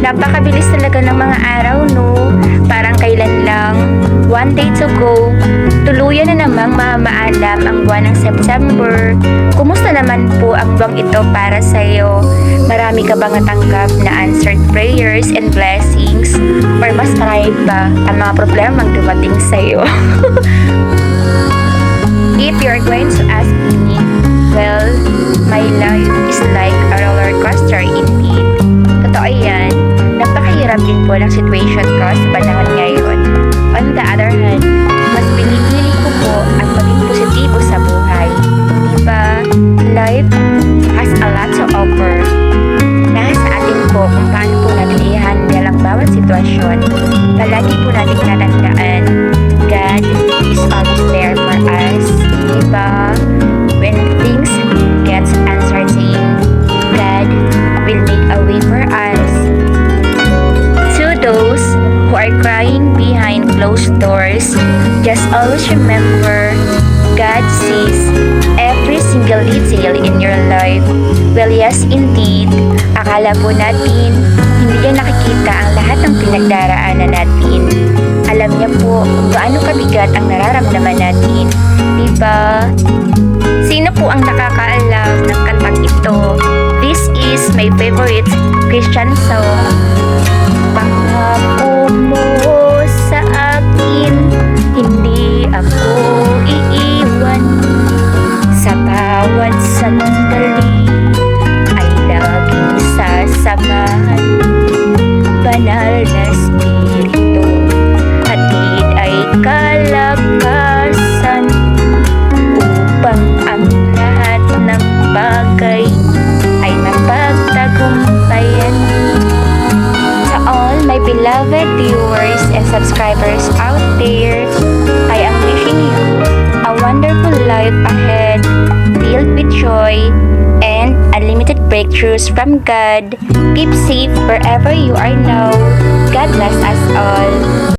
Napakabilis talaga ng mga araw, no? Parang kailan lang, one day to go, tuluyan na namang mamaalam ang buwan ng September. Kumusta naman po ang buwang ito para sa'yo? Marami ka bang natanggap na answered prayers and blessings? Or mas marami pa ang mga problemang dumating sa'yo? If you're going to ask me, well, my life is like a roller coaster indeed. Totoo yan. Napakahirap din po ng situation ko sa panahon ngayon. On the other hand, mas pinipili ko po ang maging positibo sa buhay. Diba? Life has a lot to offer. Nasa atin po kung paano po natin i-handle ang bawat sitwasyon. Palagi po natin tatandaan, God is always there for us. Diba? When things gets uncertain, God will make a way for us. To those who are crying behind closed doors, just always remember, God sees every single detail in your life. Well, yes, indeed. Akala po natin, hindi niya nakikita ang lahat ng pinagdaraanan natin. Alam niya po kung gaano kabigat ang nararamdaman natin. Diba? Sino po ang nakakaalam ng kantang ito? This is my favorite Christian song. Pangako mo sa akin, hindi ako iiwan. Sa bawat sandali ay laging sasamahan. Banal na Espiritu, hatid ay kalakasan upang ang lahat ng bagay ay mapagtagumpayan. To all my beloved viewers and subscribers out there, I am wishing you a wonderful life ahead, filled with joy and unlimited breakthroughs from God. Keep safe wherever you are now. God bless us all.